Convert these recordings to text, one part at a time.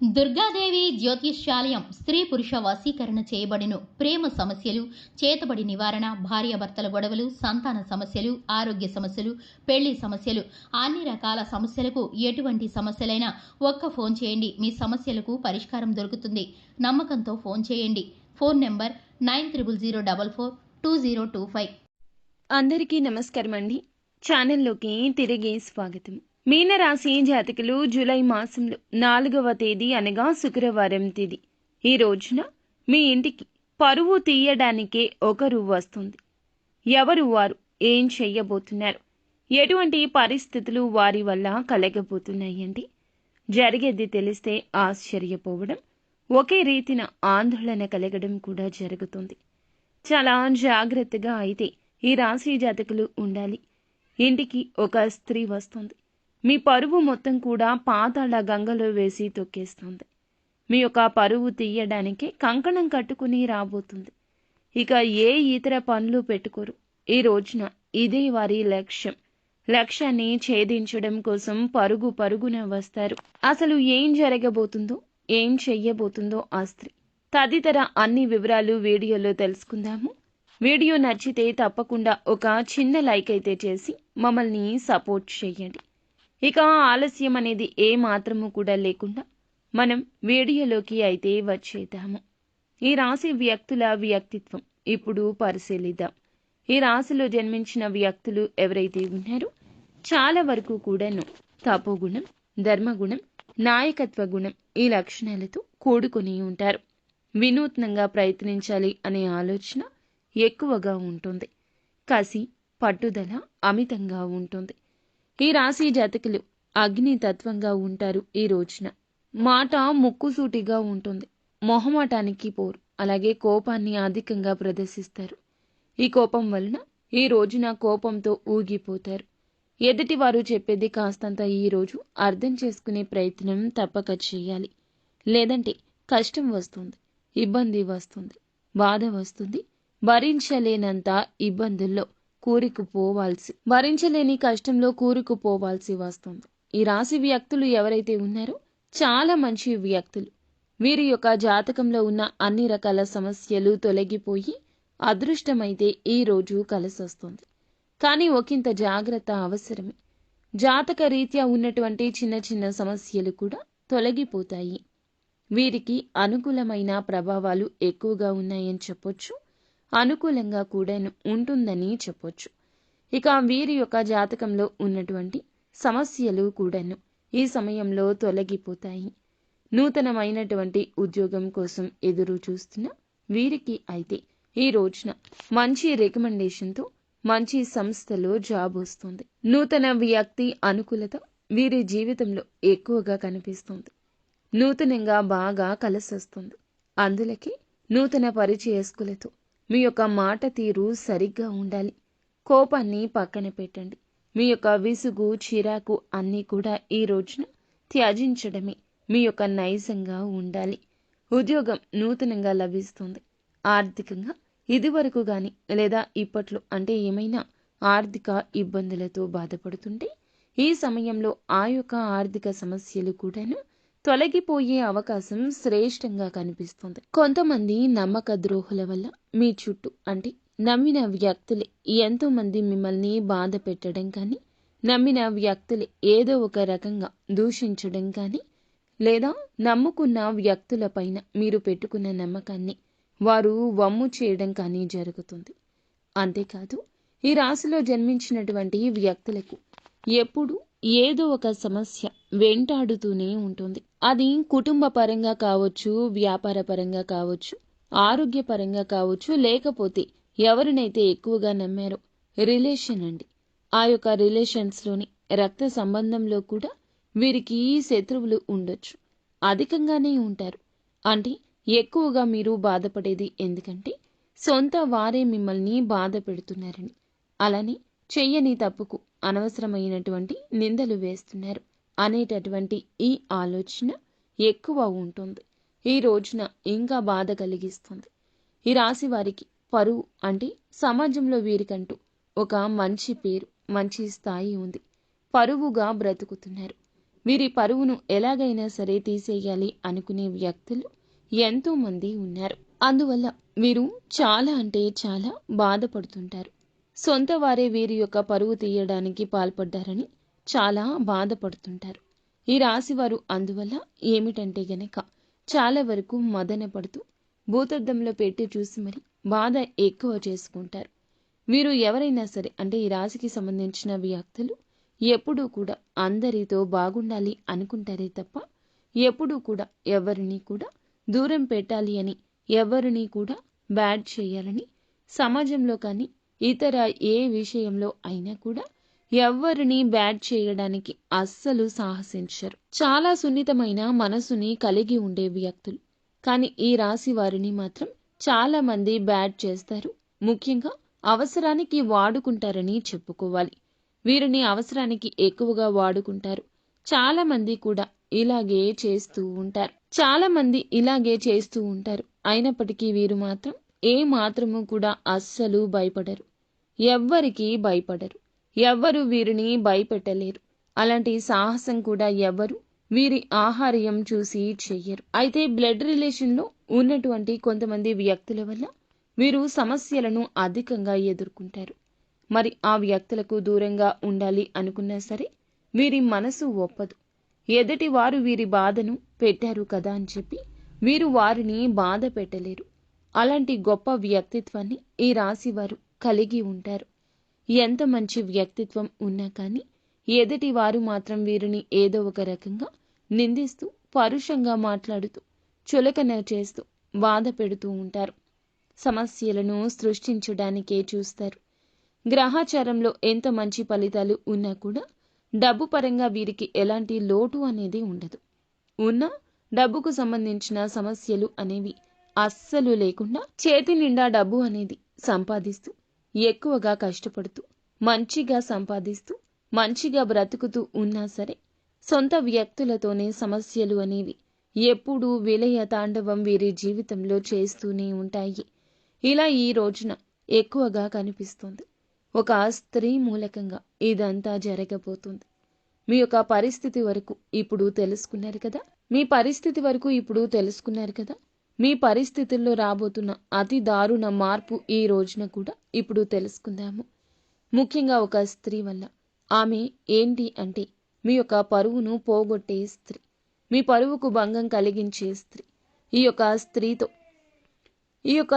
దుర్గాదేవి జ్యోతిష్యాలయం స్త్రీ పురుష వశీకరణ చేయబడిను. ప్రేమ సమస్యలు, చేతబడి నివారణ, భార్యాభర్తల గొడవలు, సంతాన సమస్యలు, ఆరోగ్య సమస్యలు, పెళ్లి సమస్యలు, అన్ని రకాల సమస్యలకు ఎటువంటి సమస్యలైనా ఒక్క ఫోన్ చేయండి. మీ సమస్యలకు పరిష్కారం దొరుకుతుంది. నమ్మకంతో ఫోన్ చేయండి. Phone number 9000442025. అందరికీ నమస్కారం అండి. ఛానల్లోకి తిరిగి స్వాగతం. మీనరాశి జాతకులు జూలై మాసంలో 4వ తేదీ అనగా శుక్రవారం తేదీ ఈ రోజున మీ ఇంటికి పరువు తీయడానికే ఒకరు వస్తుంది. ఎవరు వారు? ఏం చెయ్యబోతున్నారు? ఎటువంటి పరిస్థితులు వారి వల్ల కలగబోతున్నాయండి? జరిగేది తెలిస్తే ఆశ్చర్యపోవడం, ఒకే రీతిన ఆందోళన కలగడం కూడా జరుగుతుంది. చాలా జాగ్రత్తగా అయితే ఈ రాశి జాతకులు ఉండాలి. ఇంటికి ఒక స్త్రీ వస్తుంది. మీ పరువు మొత్తం కూడా పాతాళ గంగలో వేసి తొక్కేస్తుంది. మీ యొక్క పరువు తీయడానికే కంకణం కట్టుకుని రాబోతుంది. ఇక ఏ ఇతర పనులు పెట్టుకోరు. ఈ రోజున ఇదే వారి లక్ష్యం. లక్ష్యాన్ని ఛేదించడం కోసం పరుగున వస్తారు. అసలు ఏం జరగబోతుందో, ఏం చెయ్యబోతుందో ఆ స్త్రీ, తదితర అన్ని వివరాలు వీడియోలో తెలుసుకుందాము. వీడియో నచ్చితే తప్పకుండా ఒక చిన్న లైక్ అయితే చేసి మమ్మల్ని సపోర్ట్ చేయండి. ఇక ఆలస్యం అనేది ఏ మాత్రము కూడా లేకుండా మనం వీడియోలోకి అయితే వచ్చేద్దాము. ఈ రాశి వ్యక్తుల వ్యక్తిత్వం ఇప్పుడు పరిశీలిద్దాం. ఈ రాశిలో జన్మించిన వ్యక్తులు ఎవరైతే ఉన్నారో చాలా వరకు కూడాను తపోగుణం, ధర్మగుణం, నాయకత్వ గుణం ఈ లక్షణాలతో కూడుకొని ఉంటారు. వినూత్నంగా ప్రయత్నించాలి అనే ఆలోచన ఎక్కువగా ఉంటుంది. కసి, పట్టుదల అమితంగా ఉంటుంది. ఈ రాశి జాతకులు అగ్ని తత్వంగా ఉంటారు. ఈ రోజున మాట ముక్కుసూటిగా ఉంటుంది. మొహమాటానికి పోరు. అలాగే కోపాన్ని అధికంగా ప్రదర్శిస్తారు. ఈ కోపం వలన ఈ రోజున కోపంతో ఊగిపోతారు. ఎదుటి వారు చెప్పేది కాస్తంత ఈ రోజు అర్థం చేసుకునే ప్రయత్నం తప్పక చేయాలి. లేదంటే కష్టం వస్తుంది, ఇబ్బంది వస్తుంది, బాధ వస్తుంది. భరించలేనంత ఇబ్బందుల్లో భరించలేని కష్టంలో కూరుకుపోవాల్సి వస్తుంది. ఈ రాశి వ్యక్తులు ఎవరైతే ఉన్నారో చాలా మంచి వ్యక్తులు. వీరి యొక్క జాతకంలో ఉన్న అన్ని రకాల సమస్యలు తొలగిపోయి అదృష్టమైతే ఈ రోజు కలిసొస్తుంది. కానీ ఒకంత జాగ్రత్త అవసరమే. జాతక రీత్యా ఉన్నటువంటి చిన్న చిన్న సమస్యలు కూడా తొలగిపోతాయి. వీరికి అనుకూలమైన ప్రభావాలు ఎక్కువగా ఉన్నాయని చెప్పొచ్చు. అనుకూలంగా కూడా ఉంటుందని చెప్పొచ్చు. ఇక వీరి యొక్క జాతకంలో ఉన్నటువంటి సమస్యలు కూడాను ఈ సమయంలో తొలగిపోతాయి. నూతనమైనటువంటి ఉద్యోగం కోసం ఎదురు చూస్తున్న వీరికి అయితే ఈ రోజున మంచి రికమెండేషన్తో మంచి సంస్థలో జాబ్ వస్తుంది. నూతన వ్యక్తి అనుకూలత వీరి జీవితంలో ఎక్కువగా కనిపిస్తుంది. నూతనంగా బాగా కలిసొస్తుంది. అందులకే నూతన పరిచయస్కులతో మీ యొక్క మాట తీరు సరిగ్గా ఉండాలి. కోపాన్ని పక్కన పెట్టండి. మీ యొక్క విసుగు, చిరాకు అన్నీ కూడా ఈ రోజున త్యజించడమే మీ యొక్క నైజంగా ఉండాలి. ఉద్యోగం నూతనంగా లభిస్తుంది. ఆర్థికంగా ఇదివరకు కానీ లేదా ఇప్పట్లో అంటే ఏమైనా ఆర్థిక ఇబ్బందులతో బాధపడుతుంటే ఈ సమయంలో ఆ యొక్క ఆర్థిక సమస్యలు కూడాను తొలగిపోయే అవకాశం శ్రేష్టంగా కనిపిస్తుంది. కొంతమంది నమ్మక ద్రోహుల వల్ల మీ చుట్టూ అంటే నమ్మిన వ్యక్తులే ఎంతో మంది మిమ్మల్ని బాధ పెట్టడం కానీ, నమ్మిన వ్యక్తులే ఏదో ఒక రకంగా దూషించడం కానీ, లేదా నమ్ముకున్న వ్యక్తుల పైన మీరు పెట్టుకున్న నమ్మకాన్ని వారు వమ్ము చేయడం కానీ జరుగుతుంది. అంతేకాదు ఈ రాశిలో జన్మించినటువంటి వ్యక్తులకు ఎప్పుడు ఏదో ఒక సమస్య వెంటాడుతూనే ఉంటుంది. అది కుటుంబ పరంగా కావచ్చు, వ్యాపార పరంగా కావచ్చు, ఆరోగ్యపరంగా కావచ్చు, లేకపోతే ఎవరినైతే ఎక్కువగా నమ్మారో రిలేషన్ అండి. ఆ యొక్క రిలేషన్స్లోని రక్త సంబంధంలో కూడా వీరికి శత్రువులు ఉండొచ్చు. అధికంగానే ఉంటారు. అంటే ఎక్కువగా మీరు బాధపడేది ఎందుకంటే సొంత వారే మిమ్మల్ని బాధ పెడుతున్నారని, అలానే చెయ్యని తప్పుకు అనవసరమైనటువంటి నిందలు వేస్తున్నారు అనేటటువంటి ఈ ఆలోచన ఎక్కువ ఉంటుంది. ఈ రోజున ఇంకా బాధ కలిగిస్తుంది. ఈ రాశి వారికి పరువు అంటే సమాజంలో వీరికంటూ ఒక మంచి పేరు, మంచి స్థాయి ఉంది. పరువుగా బ్రతుకుతున్నారు. వీరి పరువును ఎలాగైనా సరే తీసేయాలి అనుకునే వ్యక్తులు ఎంతో మంది ఉన్నారు. అందువల్ల వీరు చాలా అంటే చాలా బాధపడుతుంటారు. సొంత వారే వీరి యొక్క పరువు తీయడానికి పాల్పడ్డారని చాలా బాధపడుతుంటారు. ఈ రాశివారు అందువల్ల ఏమిటంటే గనక చాలా వరకు మదన పడుతూ భూతద్దంలో పెట్టి చూసి మరి బాధ ఎక్కువ చేసుకుంటారు. వీరు ఎవరైనా సరే అంటే ఈ రాశికి సంబంధించిన వ్యక్తులు ఎప్పుడూ కూడా అందరితో బాగుండాలి అనుకుంటారే తప్ప ఎప్పుడూ కూడా ఎవరిని కూడా దూరం పెట్టాలి అని, ఎవరిని కూడా బ్యాడ్ చేయాలని, సమాజంలో కానీ ఇతర ఏ విషయంలో అయినా కూడా ఎవ్వరిని బ్యాడ్ చేయడానికి అస్సలు సాహసించరు. చాలా సున్నితమైన మనసుని కలిగి ఉండే వ్యక్తులు. కానీ ఈ రాశి వారిని మాత్రం చాలా మంది బ్యాడ్ చేస్తారు. ముఖ్యంగా అవసరానికి వాడుకుంటారని చెప్పుకోవాలి. వీరిని అవసరానికి ఎక్కువగా వాడుకుంటారు. చాలా మంది కూడా ఇలాగే చేస్తూ ఉంటారు. అయినప్పటికీ వీరు మాత్రం ఏ మాత్రము కూడా అస్సలు భయపడరు. ఎవ్వరికీ భయపడరు. ఎవ్వరు వీరిని భయపెట్టలేరు. అలాంటి సాహసం కూడా ఎవ్వరు వీరి ఆహార్యం చూసి చెయ్యరు. అయితే బ్లడ్ రిలేషన్లో ఉన్నటువంటి కొంతమంది వ్యక్తుల వల్ల వీరు సమస్యలను అధికంగా ఎదుర్కొంటారు. మరి ఆ వ్యక్తులకు దూరంగా ఉండాలి అనుకున్నా సరే వీరి మనసు ఒప్పదు. ఎదుటి వారు వీరి బాధను పెట్టారు కదా అని చెప్పి వీరు వారిని బాధ పెట్టలేరు. అలాంటి గొప్ప వ్యక్తిత్వాన్ని ఈ రాశి వారు కలిగి ఉంటారు. ఎంత మంచి వ్యక్తిత్వం ఉన్నా కానీ ఎదుటి వారు మాత్రం వీరిని ఏదో ఒక రకంగా నిందిస్తూ, పరుషంగా మాట్లాడుతూ, చులకన చేస్తూ బాధ పెడుతూ ఉంటారు. సమస్యలను సృష్టించడానికే చూస్తారు. గ్రహాచారంలో ఎంత మంచి ఫలితాలు ఉన్నా కూడా డబ్బు పరంగా వీరికి ఎలాంటి లోటు అనేది ఉండదు. ఉన్నా డబ్బుకు సంబంధించిన సమస్యలు అనేవి అస్సలు లేకుండా చేతి నిండా డబ్బు అనేది సంపాదిస్తూ, ఎక్కువగా కష్టపడుతూ, మంచిగా సంపాదిస్తూ, మంచిగా బ్రతుకుతూ ఉన్నా సరే సొంత వ్యక్తులతోనే సమస్యలు అనేవి ఎప్పుడూ విలయ తాండవం వీరి జీవితంలో చేస్తూనే ఉంటాయి. ఇలా ఈ రోజున ఎక్కువగా కనిపిస్తుంది. ఒక స్త్రీ మూలకంగా ఇదంతా జరగబోతుంది. మీ యొక్క పరిస్థితి వరకు ఇప్పుడు తెలుసుకున్నారు కదా. మీ పరిస్థితుల్లో రాబోతున్న అతి దారుణ మార్పు ఈ రోజున కూడా ఇప్పుడు తెలుసుకుందాము. ముఖ్యంగా ఒక స్త్రీ వల్ల ఆమె ఏంటి అంటే మీ యొక్క పరువును పోగొట్టే స్త్రీ, మీ పరువుకు భంగం కలిగించే స్త్రీ. ఈ యొక్క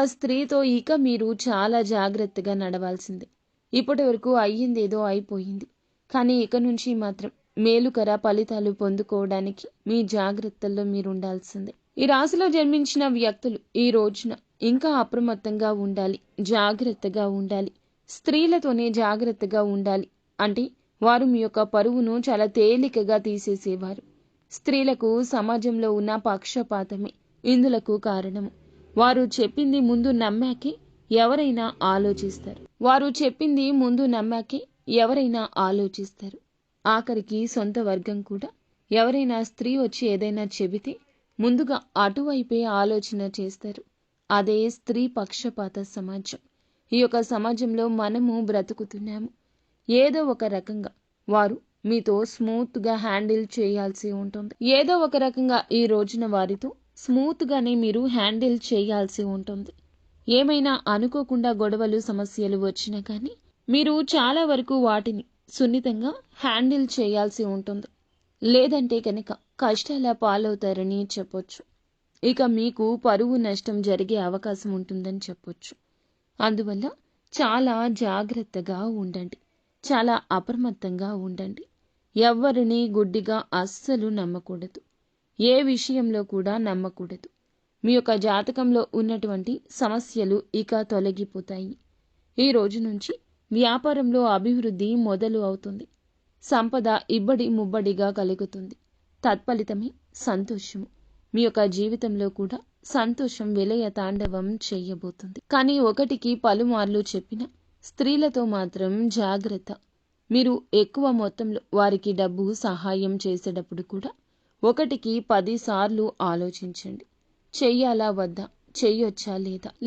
స్త్రీతో ఇక మీరు చాలా జాగ్రత్తగా నడవాల్సిందే. ఇప్పటి వరకు అయ్యిందేదో అయిపోయింది. కానీ ఇక నుంచి మాత్రం మేలుకర ఫలితాలు పొందుకోవడానికి మీ జాగ్రత్తల్లో మీరు ఉండాల్సిందే. ఈ రాశిలో జన్మించిన వ్యక్తులు ఈ రోజున ఇంకా అప్రమత్తంగా ఉండాలి, జాగ్రత్తగా ఉండాలి. స్త్రీలతోనే జాగ్రత్తగా ఉండాలి. అంటే వారు మీ యొక్క పరువును చాలా తేలికగా తీసేసేవారు. స్త్రీలకు సమాజంలో ఉన్న పక్షపాతమే ఇందులకు కారణము. వారు చెప్పింది ముందు నమ్మాకే ఎవరైనా ఆలోచిస్తారు. ఆఖరికి సొంత వర్గం కూడా ఎవరైనా స్త్రీ వచ్చి ఏదైనా చెబితే ముందుగా అటువైపే ఆలోచన చేస్తారు. అదే స్త్రీ పక్షపాత సమాజం. ఈ యొక్క సమాజంలో మనము బ్రతుకుతున్నాము. ఏదో ఒక రకంగా వారు మీతో స్మూత్గా హ్యాండిల్ చేయాల్సి ఉంటుంది. ఏదో ఒక రకంగా ఈ రోజున వారితో స్మూత్గానే మీరు హ్యాండిల్ చేయాల్సి ఉంటుంది. ఏమైనా అనుకోకుండా గొడవలు, సమస్యలు వచ్చినా కానీ మీరు చాలా వరకు వాటిని సున్నితంగా హ్యాండిల్ చేయాల్సి ఉంటుంది. లేదంటే కనుక కష్టాల పాలవుతారని చెప్పొచ్చు. ఇక మీకు పరువు నష్టం జరిగే అవకాశం ఉంటుందని చెప్పొచ్చు. అందువల్ల చాలా జాగ్రత్తగా ఉండండి, చాలా అప్రమత్తంగా ఉండండి. ఎవ్వరిని గుడ్డిగా అస్సలు నమ్మకూడదు. ఏ విషయంలో కూడా నమ్మకూడదు. మీ యొక్క జాతకంలో ఉన్నటువంటి సమస్యలు ఇక తొలగిపోతాయి. ఈ రోజు నుంచి వ్యాపారంలో అభివృద్ధి మొదలు అవుతుంది. సంపద ఇబ్బడి ముబ్బడిగా కలుగుతుంది. తత్ఫలితమే సంతోషము. మీ యొక్క జీవితంలో కూడా సంతోషం విలయ తాండవం చేయబోతుంది. కానీ ఒకటికి పలుమార్లు చెప్పిన స్త్రీలతో మాత్రం జాగ్రత్త. మీరు ఎక్కువ మొత్తంలో వారికి డబ్బు సహాయం చేసేటప్పుడు కూడా ఒకటికి 10 సార్లు ఆలోచించండి. చెయ్యాలా వద్దా, చెయ్యొచ్చా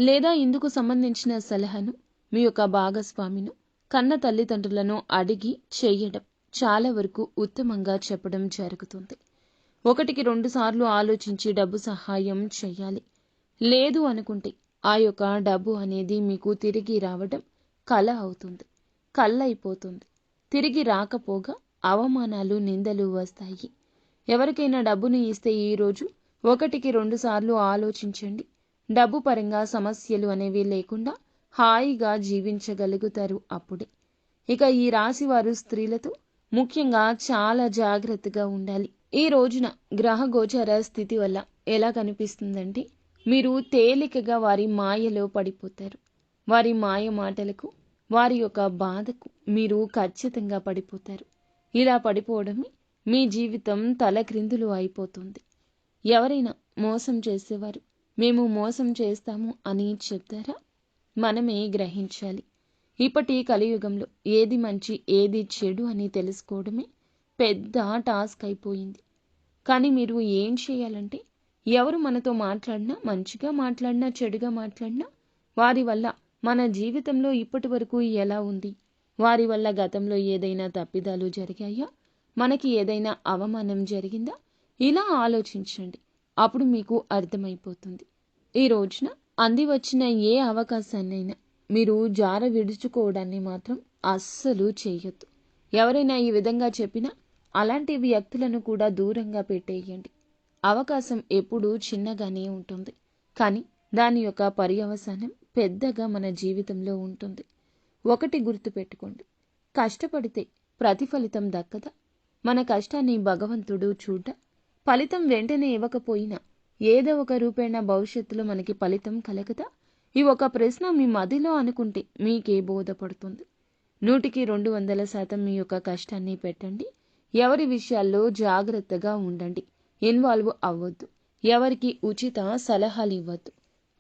లేదా ఇందుకు సంబంధించిన సలహాను మీ యొక్క భాగస్వామిను, కన్న తల్లిదండ్రులను అడిగి చెయ్యడం చాలా వరకు ఉత్తమంగా చెప్పడం జరుగుతుంది. 1కి 2 సార్లు ఆలోచించి డబ్బు సహాయం చేయాలి. లేదు అనుకుంటే ఆ యొక్క డబ్బు అనేది మీకు తిరిగి రావడం కల అవుతుంది, కళ్ళైపోతుంది. తిరిగి రాకపోగా అవమానాలు, నిందలు వస్తాయి. ఎవరికైనా డబ్బును ఇస్తే ఈరోజు 1కి 2 సార్లు ఆలోచించండి. డబ్బు పరంగా సమస్యలు అనేవి లేకుండా హాయిగా జీవించగలుగుతారు అప్పుడే. ఇక ఈ రాశివారు స్త్రీలతో ముఖ్యంగా చాలా జాగ్రత్తగా ఉండాలి. ఈ రోజున గ్రహ గోచర స్థితి వల్ల ఎలా కనిపిస్తుందంటే మీరు తేలికగా వారి మాయలో పడిపోతారు. వారి మాయ మాటలకు, వారి యొక్క బాధకు మీరు ఖచ్చితంగా పడిపోతారు. ఇలా పడిపోవడమే మీ జీవితం తలక్రిందులు అయిపోతుంది. ఎవరైనా మోసం చేసేవారు మేము మోసం చేస్తాము అని చెప్తారా? మనమే గ్రహించాలి. ఇప్పటి కలియుగంలో ఏది మంచి ఏది చెడు అని తెలుసుకోవడమే పెద్ద టాస్క్ అయిపోయింది. కానీ మీరు ఏం చేయాలంటే ఎవరు మనతో మాట్లాడినా, మంచిగా మాట్లాడినా, చెడుగా మాట్లాడినా వారి వల్ల మన జీవితంలో ఇప్పటి వరకు ఎలా ఉంది, వారి వల్ల గతంలో ఏదైనా తప్పిదాలు జరిగాయా, మనకి ఏదైనా అవమానం జరిగిందా, ఇలా ఆలోచించండి. అప్పుడు మీకు అర్థమైపోతుంది. ఈ రోజున అంది వచ్చిన ఏ అవకాశాన్నైనా మీరు జార విడుచుకోవడాన్ని మాత్రం అస్సలు చేయొద్దు. ఎవరైనా ఈ విధంగా చెప్పినా అలాంటి వ్యక్తులను కూడా దూరంగా పెట్టేయండి. అవకాశం ఎప్పుడూ చిన్నగానే ఉంటుంది, కానీ దాని యొక్క పర్యవసానం పెద్దగా మన జీవితంలో ఉంటుంది. ఒకటి గుర్తుపెట్టుకోండి, కష్టపడితే ప్రతిఫలితం దక్కదా? మన కష్టాన్ని భగవంతుడు చూడ, ఫలితం వెంటనే ఇవ్వకపోయినా ఏదో ఒక రూపేణ భవిష్యత్తులో మనకి ఫలితం కలగదా? ఈ ఒక ప్రశ్న మీ మదిలో అనుకుంటే మీకే బోధపడుతుంది. 100కి 200% మీ యొక్క కష్టాన్ని పెట్టండి. ఎవరి విషయాల్లో జాగ్రత్తగా ఉండండి. ఇన్వాల్వ్ అవ్వద్దు. ఎవరికి ఉచిత సలహాలు ఇవ్వద్దు.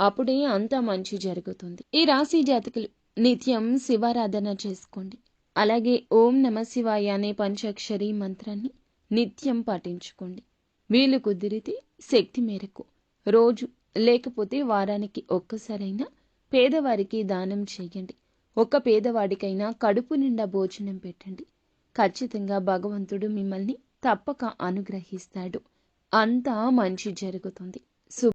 అప్పుడే అంతా మంచి జరుగుతుంది. ఈ రాశి జాతకులు నిత్యం శివారాధన చేసుకోండి. అలాగే ఓం నమ శివాయ అనే పంచాక్షరి మంత్రాన్ని నిత్యం పాటించుకోండి. వీలు కుదిరితే శక్తి మేరకు రోజు లేకపోతే వారానికి ఒక్కసారైనా పేదవారికి దానం చేయండి. ఒక్క పేదవాడికైనా కడుపు నిండా భోజనం పెట్టండి. ఖచ్చితంగా భగవంతుడు మిమ్మల్ని తప్పక అనుగ్రహిస్తాడు. అంతా మంచి జరుగుతుంది.